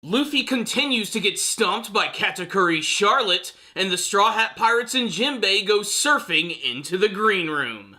Luffy continues to get stomped by Katakuri Charlotte, and the Straw Hat Pirates and Jimbei go surfing into the green room.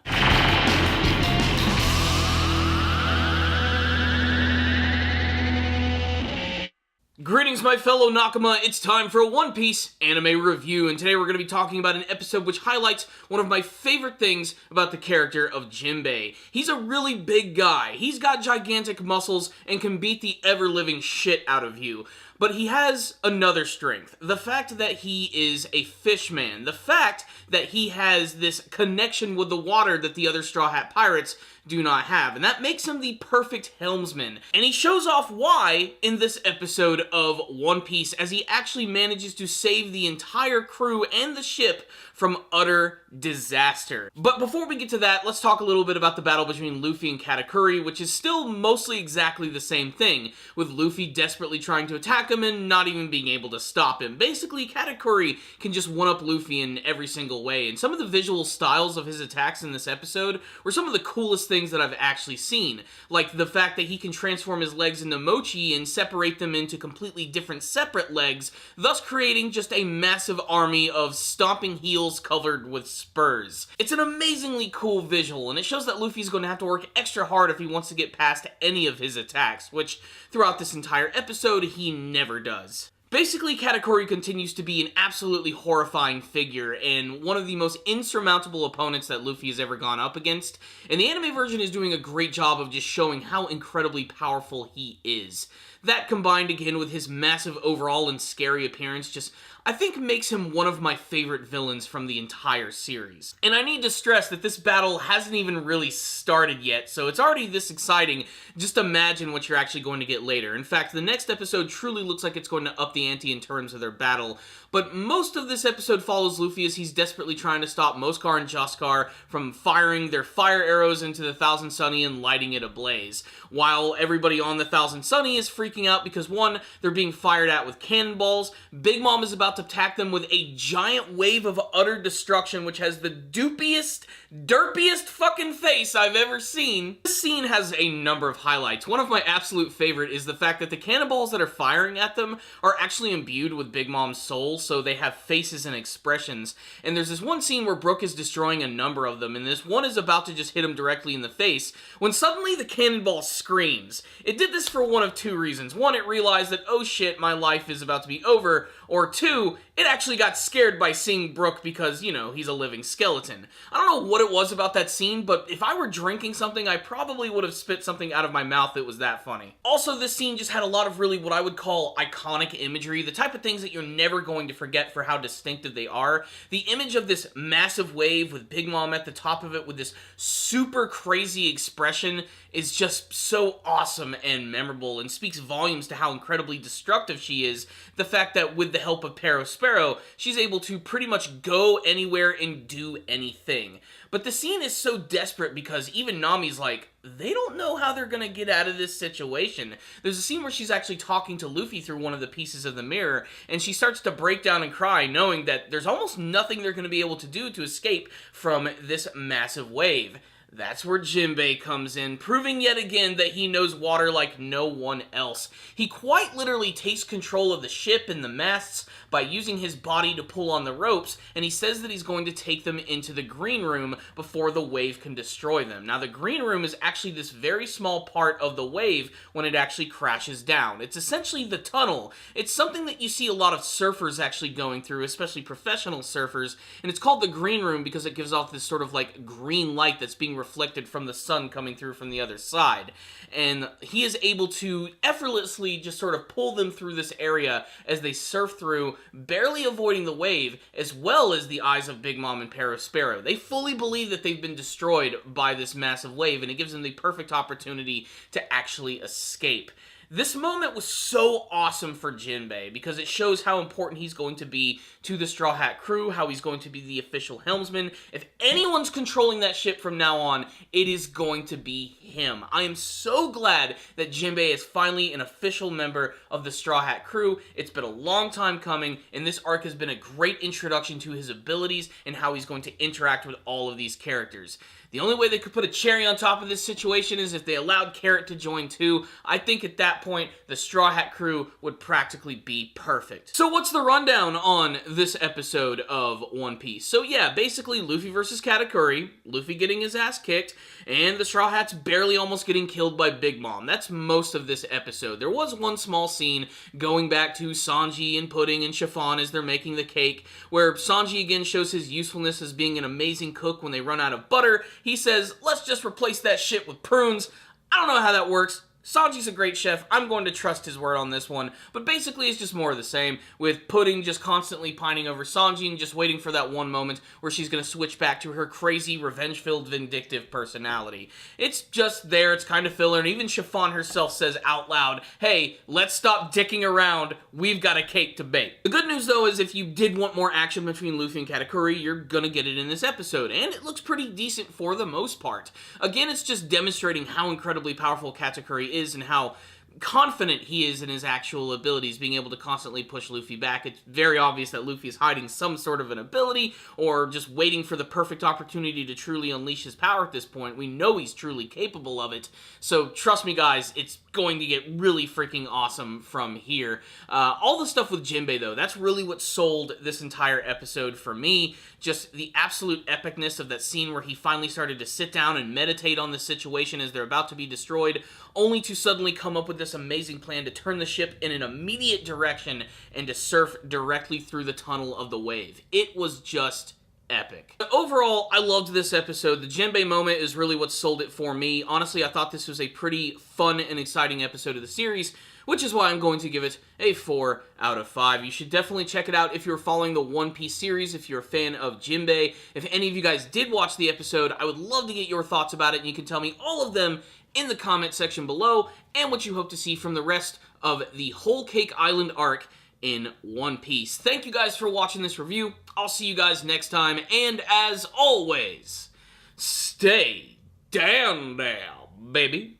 Greetings, my fellow Nakama. It's time for a One Piece anime review, and today we're going to be talking about an episode which highlights one of my favorite things about the character of Jimbei. He's a really big guy. He's got gigantic muscles and can beat the ever-living shit out of you. But he has another strength. The fact that he is a fishman. The fact that he has this connection with the water that the other Straw Hat Pirates do not have. And that makes him the perfect helmsman. And he shows off why in this episode of One Piece, as he actually manages to save the entire crew and the ship from utter disaster. But before we get to that, let's talk a little bit about the battle between Luffy and Katakuri, which is still mostly exactly the same thing, with Luffy desperately trying to attack him and not even being able to stop him. Basically, Katakuri can just one-up Luffy in every single way, and some of the visual styles of his attacks in this episode were some of the coolest things that I've actually seen, like the fact that he can transform his legs into mochi and separate them into completely different separate legs, thus creating just a massive army of stomping heels covered with spurs. It's an amazingly cool visual, and it shows that Luffy's going to have to work extra hard if he wants to get past any of his attacks, which throughout this entire episode he never does. Basically, Katakuri continues to be an absolutely horrifying figure, and one of the most insurmountable opponents that Luffy has ever gone up against, and the anime version is doing a great job of just showing how incredibly powerful he is. That, combined again with his massive overall and scary appearance, just, I think, makes him one of my favorite villains from the entire series. And I need to stress that this battle hasn't even really started yet, so it's already this exciting. Just imagine what you're actually going to get later. In fact, the next episode truly looks like it's going to up the ante in terms of their battle, but most of this episode follows Luffy as he's desperately trying to stop Moscar and Jaskar from firing their fire arrows into the Thousand Sunny and lighting it ablaze, while everybody on the Thousand Sunny is freaking out because, one, they're being fired at with cannonballs. Big Mom is about to attack them with a giant wave of utter destruction, which has the doopiest, derpiest fucking face I've ever seen. This scene has a number of highlights. One of my absolute favorite is the fact that the cannonballs that are firing at them are actually imbued with Big Mom's soul, so they have faces and expressions. And there's this one scene where Brook is destroying a number of them, and this one is about to just hit him directly in the face, when suddenly the cannonball screams. It did this for one of two reasons. One, it realized that, oh shit, my life is about to be over, or two, it actually got scared by seeing Brook because, you know, he's a living skeleton. I don't know what it was about that scene, but if I were drinking something, I probably would have spit something out of my mouth that was that funny. Also, this scene just had a lot of really what I would call iconic imagery, the type of things that you're never going to forget for how distinctive they are. The image of this massive wave with Big Mom at the top of it with this super crazy expression is just so awesome and memorable and speaks volumes to how incredibly destructive she is. The fact that with the help of Sparrow, she's able to pretty much go anywhere and do anything. But the scene is so desperate because even Nami's like, they don't know how they're gonna get out of this situation. There's a scene where she's actually talking to Luffy through one of the pieces of the mirror, and she starts to break down and cry, knowing that there's almost nothing they're gonna be able to do to escape from this massive wave. That's where Jimbei comes in, proving yet again that he knows water like no one else. He quite literally takes control of the ship and the masts by using his body to pull on the ropes, and he says that he's going to take them into the green room before the wave can destroy them. Now, the green room is actually this very small part of the wave when it actually crashes down. It's essentially the tunnel. It's something that you see a lot of surfers actually going through, especially professional surfers, and it's called the green room because it gives off this sort of like green light that's being reflected from the sun coming through from the other side. And he is able to effortlessly just sort of pull them through this area as they surf through, barely avoiding the wave, as well as the eyes of Big Mom and Sparrow. They fully believe that they've been destroyed by this massive wave, and it gives them the perfect opportunity to actually escape. This moment was so awesome for Jimbei because it shows how important he's going to be to the Straw Hat crew, how he's going to be the official helmsman. If anyone's controlling that ship from now on, it is going to be him. I am so glad that Jimbei is finally an official member of the Straw Hat crew. It's been a long time coming, and this arc has been a great introduction to his abilities and how he's going to interact with all of these characters. The only way they could put a cherry on top of this situation is if they allowed Carrot to join too. I think at that that point, the Straw Hat crew would practically be perfect. So what's the rundown on this episode of One Piece? So yeah, basically Luffy versus Katakuri, Luffy getting his ass kicked, and the Straw Hats barely almost getting killed by Big Mom. That's most of this episode. There was one small scene going back to Sanji and Pudding and Chiffon as they're making the cake, where Sanji again shows his usefulness as being an amazing cook when they run out of butter. He says, let's just replace that shit with prunes. I don't know how that works. Sanji's a great chef. I'm going to trust his word on this one. But basically, it's just more of the same, with Pudding just constantly pining over Sanji and just waiting for that one moment where she's going to switch back to her crazy, revenge-filled, vindictive personality. It's just there. It's kind of filler. And even Chiffon herself says out loud, hey, let's stop dicking around. We've got a cake to bake. The good news, though, is if you did want more action between Luffy and Katakuri, you're going to get it in this episode. And it looks pretty decent for the most part. Again, it's just demonstrating how incredibly powerful Katakuri is and how confident he is in his actual abilities, being able to constantly push Luffy back. It's very obvious that Luffy is hiding some sort of an ability or just waiting for the perfect opportunity to truly unleash his power at this point. We know he's truly capable of it, so trust me guys, it's going to get really freaking awesome from here. All the stuff with Jimbei though, that's really what sold this entire episode for me. Just the absolute epicness of that scene where he finally started to sit down and meditate on the situation as they're about to be destroyed, only to suddenly come up with this amazing plan to turn the ship in an immediate direction and to surf directly through the tunnel of the wave. It was just epic. But overall, I loved this episode. The Jimbei moment is really what sold it for me. Honestly, I thought this was a pretty fun and exciting episode of the series, which is why I'm going to give it a 4 out of 5. You should definitely check it out if you're following the One Piece series, if you're a fan of Jimbei. If any of you guys did watch the episode, I would love to get your thoughts about it, and you can tell me all of them in the comment section below, and what you hope to see from the rest of the Whole Cake Island arc in One Piece. Thank you guys for watching this review. I'll see you guys next time, and as always, stay down there, baby.